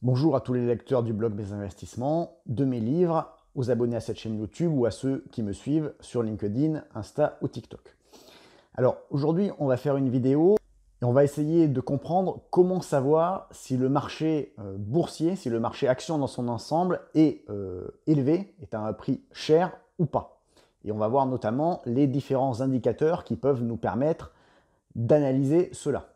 Bonjour à tous les lecteurs du blog Mes Investissements, de mes livres, aux abonnés à cette chaîne YouTube ou à ceux qui me suivent sur LinkedIn, Insta ou TikTok. Alors aujourd'hui, on va faire une vidéo et on va essayer de comprendre comment savoir si le marché boursier, si le marché action dans son ensemble est élevé, est à un prix cher ou pas. Et on va voir notamment les différents indicateurs qui peuvent nous permettre d'analyser cela.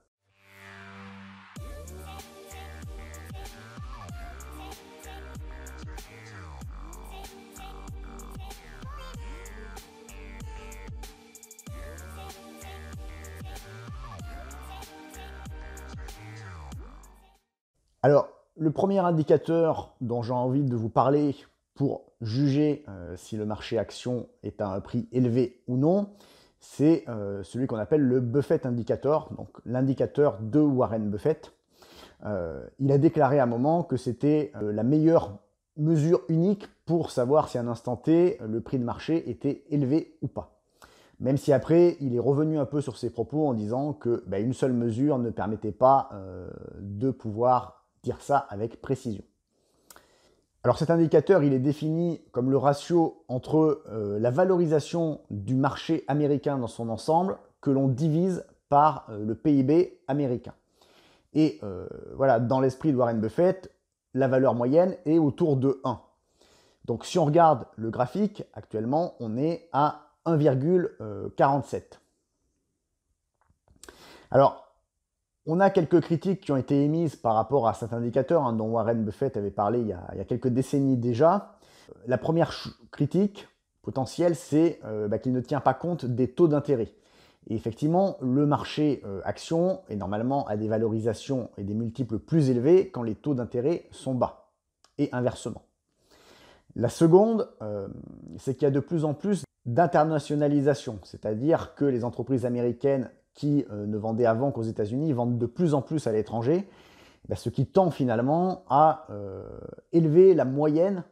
Alors, le premier indicateur dont j'ai envie de vous parler pour juger si le marché action est à un prix élevé ou non, c'est celui qu'on appelle le Buffett Indicator, donc l'indicateur de Warren Buffett. Il a déclaré à un moment que c'était la meilleure mesure unique pour savoir si à un instant T, le prix de marché était élevé ou pas. Même si après, il est revenu un peu sur ses propos en disant que une seule mesure ne permettait pas de pouvoir dire ça avec précision. Alors cet indicateur, il est défini comme le ratio entre la valorisation du marché américain dans son ensemble que l'on divise par le PIB américain. Et voilà, dans l'esprit de Warren Buffett, la valeur moyenne est autour de 1. Donc si on regarde le graphique, actuellement, on est à 1,47. Alors, on a quelques critiques qui ont été émises par rapport à cet indicateur dont Warren Buffett avait parlé il y a quelques décennies déjà. La première critique potentielle, c'est qu'il ne tient pas compte des taux d'intérêt. Et effectivement, le marché action est normalement à des valorisations et des multiples plus élevés quand les taux d'intérêt sont bas, et inversement. La seconde, c'est qu'il y a de plus en plus d'internationalisation, c'est-à-dire que les entreprises américaines qui ne vendaient avant qu'aux États-Unis vendent de plus en plus à l'étranger, ce qui tend finalement à élever la moyenne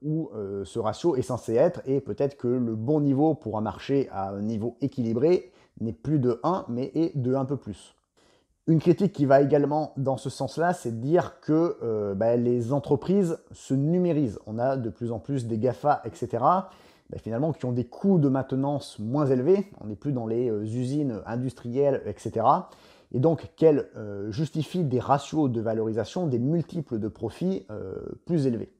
où ce ratio est censé être, et peut-être que le bon niveau pour un marché à un niveau équilibré n'est plus de 1, mais est de un peu plus. Une critique qui va également dans ce sens-là, c'est de dire que les entreprises se numérisent. On a de plus en plus des GAFA, etc., finalement qui ont des coûts de maintenance moins élevés. On n'est plus dans les usines industrielles, etc. Et donc qu'elles justifient des ratios de valorisation, des multiples de profit plus élevés.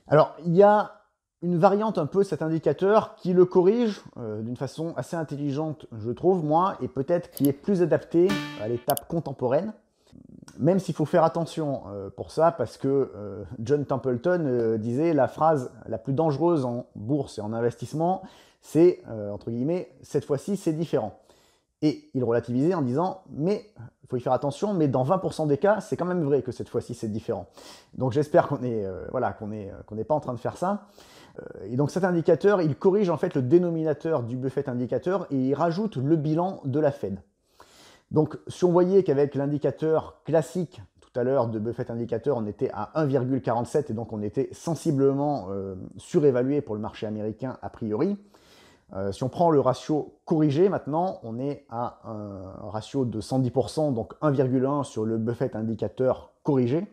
Alors, il y a une variante un peu de cet indicateur qui le corrige d'une façon assez intelligente, je trouve, moi, et peut-être qui est plus adaptée à l'étape contemporaine, même s'il faut faire attention pour ça, parce que John Templeton disait la phrase la plus dangereuse en bourse et en investissement, c'est, entre guillemets, cette fois-ci, c'est différent. Et il relativisait en disant, mais il faut y faire attention, mais dans 20% des cas, c'est quand même vrai que cette fois-ci, c'est différent. Donc j'espère qu'on n'est pas en train de faire ça. Et donc cet indicateur, il corrige en fait le dénominateur du Buffett Indicator et il rajoute le bilan de la Fed. Donc si on voyait qu'avec l'indicateur classique tout à l'heure de Buffett Indicator, on était à 1,47 et donc on était sensiblement surévalué pour le marché américain a priori. Si on prend le ratio corrigé maintenant, on est à un ratio de 110%, donc 1,1 sur le Buffett Indicator corrigé.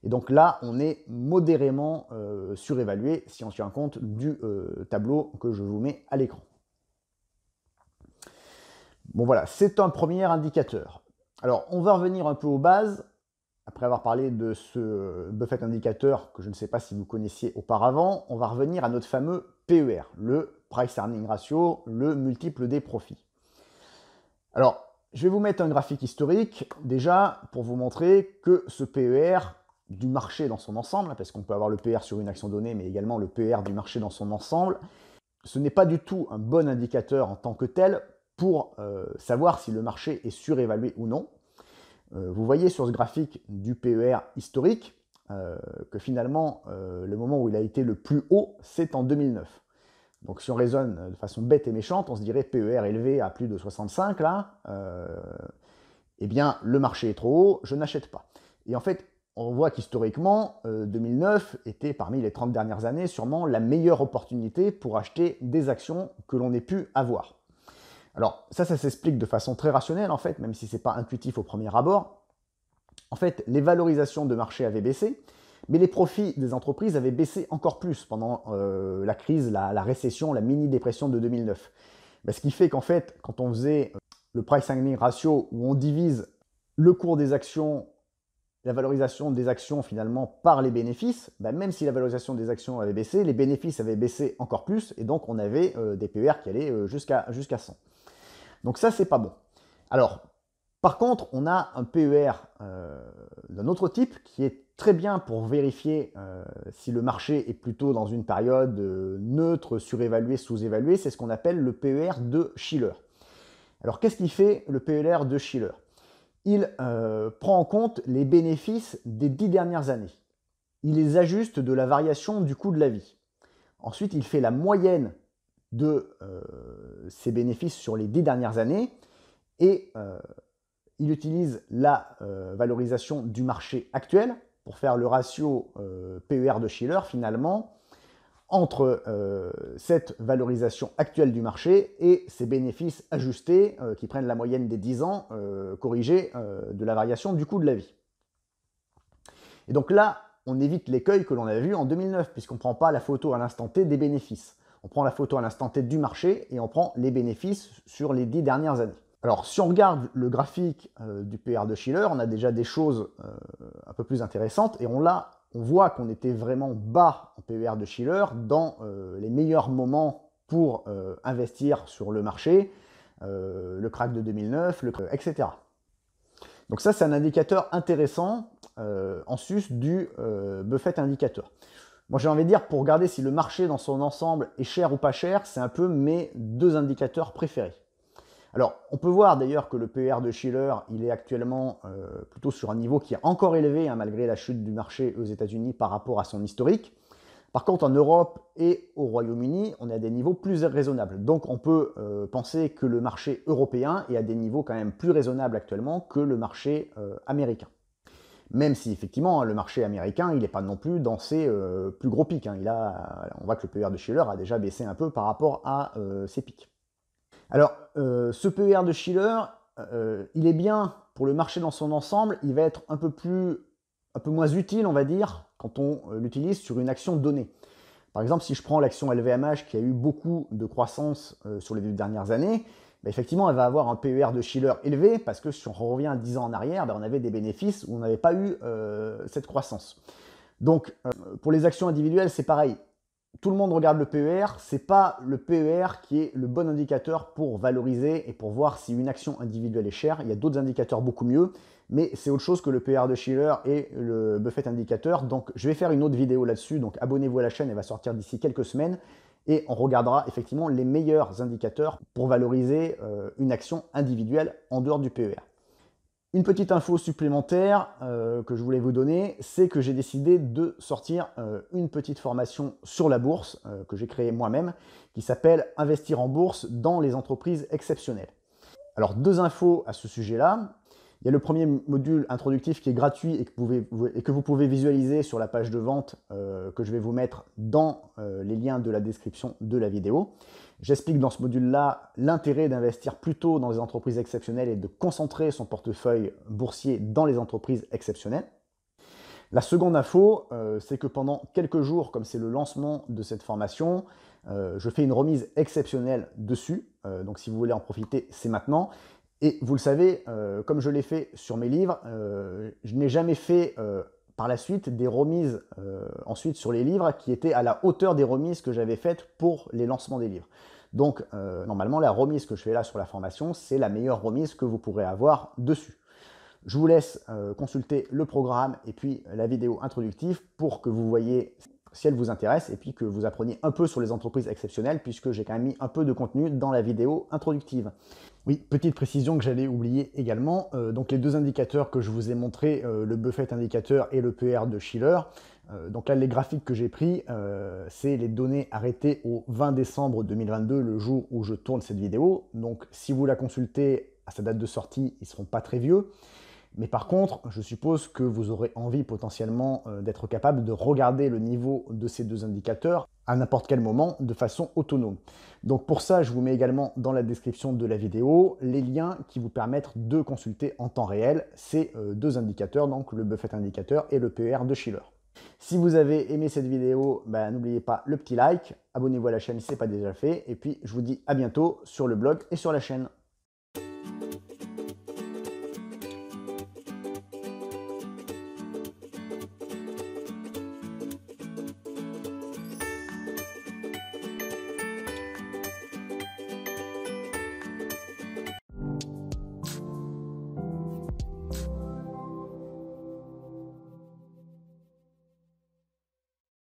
Et donc là, on est modérément surévalué si on tient compte du tableau que je vous mets à l'écran. Bon voilà, c'est un premier indicateur. Alors, on va revenir un peu aux bases, après avoir parlé de ce Buffett Indicator que je ne sais pas si vous connaissiez auparavant. On va revenir à notre fameux PER, le Price Earning Ratio, le multiple des profits. Alors, je vais vous mettre un graphique historique, déjà, pour vous montrer que ce PER du marché dans son ensemble, parce qu'on peut avoir le PER sur une action donnée, mais également le PER du marché dans son ensemble, ce n'est pas du tout un bon indicateur en tant que tel pour savoir si le marché est surévalué ou non. Vous voyez sur ce graphique du PER historique que finalement, le moment où il a été le plus haut, c'est en 2009. Donc si on raisonne de façon bête et méchante, on se dirait PER élevé à plus de 65, là, eh bien le marché est trop haut, je n'achète pas. Et en fait, on voit qu'historiquement, 2009 était parmi les 30 dernières années sûrement la meilleure opportunité pour acheter des actions que l'on ait pu avoir. Alors ça s'explique de façon très rationnelle en fait, même si ce n'est pas intuitif au premier abord. En fait, les valorisations de marché avaient baissé, mais les profits des entreprises avaient baissé encore plus pendant la crise, la récession, la mini-dépression de 2009. Ce qui fait qu'en fait, quand on faisait le price earning ratio, où on divise le cours des actions, la valorisation des actions finalement par les bénéfices, même si la valorisation des actions avait baissé, les bénéfices avaient baissé encore plus, et donc on avait des PER qui allaient jusqu'à 100. Donc ça, c'est pas bon. Alors, par contre, on a un PER d'un autre type qui est très bien pour vérifier si le marché est plutôt dans une période neutre, surévaluée, sous-évaluée. C'est ce qu'on appelle le PER de Shiller. Alors, qu'est-ce qu'il fait le PER de Shiller? Il prend en compte les bénéfices des 10 dernières années. Il les ajuste de la variation du coût de la vie. Ensuite, il fait la moyenne de ces bénéfices sur les 10 dernières années et il utilise la valorisation du marché actuel pour faire le ratio PER de Shiller finalement entre cette valorisation actuelle du marché et ces bénéfices ajustés qui prennent la moyenne des 10 ans corrigés de la variation du coût de la vie. Et donc là, on évite l'écueil que l'on avait vu en 2009 puisqu'on ne prend pas la photo à l'instant T des bénéfices. On prend la photo à l'instant T du marché et on prend les bénéfices sur les 10 dernières années. Alors, si on regarde le graphique du PER de Shiller, on a déjà des choses un peu plus intéressantes et on voit qu'on était vraiment bas en PER de Shiller dans les meilleurs moments pour investir sur le marché, le crack de 2009, etc. Donc ça, c'est un indicateur intéressant en sus du Buffett indicateur. Moi, j'ai envie de dire, pour regarder si le marché dans son ensemble est cher ou pas cher, c'est un peu mes deux indicateurs préférés. Alors, on peut voir d'ailleurs que le PER de Shiller, il est actuellement plutôt sur un niveau qui est encore élevé, malgré la chute du marché aux États-Unis par rapport à son historique. Par contre, en Europe et au Royaume-Uni, on est à des niveaux plus raisonnables. Donc, on peut penser que le marché européen est à des niveaux quand même plus raisonnables actuellement que le marché américain. Même si, effectivement, le marché américain, il n'est pas non plus dans ses plus gros pics. On voit que le PER de Shiller a déjà baissé un peu par rapport à ses pics. Alors, ce PER de Shiller, il est bien pour le marché dans son ensemble, il va être un peu moins utile, on va dire, quand on l'utilise sur une action donnée. Par exemple, si je prends l'action LVMH qui a eu beaucoup de croissance sur les 2 dernières années, effectivement, elle va avoir un PER de Shiller élevé parce que si on revient 10 ans en arrière, on avait des bénéfices où on n'avait pas eu cette croissance. Donc, pour les actions individuelles, c'est pareil. Tout le monde regarde le PER, c'est pas le PER qui est le bon indicateur pour valoriser et pour voir si une action individuelle est chère. Il y a d'autres indicateurs beaucoup mieux, mais c'est autre chose que le PER de Shiller et le Buffett indicateur. Donc je vais faire une autre vidéo là-dessus, donc abonnez-vous à la chaîne, elle va sortir d'ici quelques semaines et on regardera effectivement les meilleurs indicateurs pour valoriser une action individuelle en dehors du PER. Une petite info supplémentaire que je voulais vous donner, c'est que j'ai décidé de sortir une petite formation sur la bourse que j'ai créée moi-même, qui s'appelle « Investir en bourse dans les entreprises exceptionnelles ». Alors, 2 infos à ce sujet-là. Il y a le premier module introductif qui est gratuit et que vous pouvez visualiser sur la page de vente que je vais vous mettre dans les liens de la description de la vidéo. J'explique dans ce module-là l'intérêt d'investir plutôt dans les entreprises exceptionnelles et de concentrer son portefeuille boursier dans les entreprises exceptionnelles. La seconde info, c'est que pendant quelques jours, comme c'est le lancement de cette formation, je fais une remise exceptionnelle dessus. Donc si vous voulez en profiter, c'est maintenant. Et vous le savez, comme je l'ai fait sur mes livres, je n'ai jamais fait par la suite des remises ensuite sur les livres qui étaient à la hauteur des remises que j'avais faites pour les lancements des livres. Donc normalement la remise que je fais là sur la formation, c'est la meilleure remise que vous pourrez avoir dessus. Je vous laisse consulter le programme et puis la vidéo introductive pour que vous voyez si elle vous intéresse et puis que vous appreniez un peu sur les entreprises exceptionnelles puisque j'ai quand même mis un peu de contenu dans la vidéo introductive. Oui, petite précision que j'allais oublier également, donc les 2 indicateurs que je vous ai montrés, le Buffett indicateur et le PER de Shiller, donc là les graphiques que j'ai pris, c'est les données arrêtées au 20 décembre 2022, le jour où je tourne cette vidéo, donc si vous la consultez à sa date de sortie, ils ne seront pas très vieux. Mais par contre, je suppose que vous aurez envie potentiellement d'être capable de regarder le niveau de ces deux indicateurs à n'importe quel moment de façon autonome. Donc pour ça, je vous mets également dans la description de la vidéo les liens qui vous permettent de consulter en temps réel ces deux indicateurs, donc le Buffett Indicator et le PER de Shiller. Si vous avez aimé cette vidéo, n'oubliez pas le petit like, abonnez-vous à la chaîne si ce n'est pas déjà fait, et puis je vous dis à bientôt sur le blog et sur la chaîne.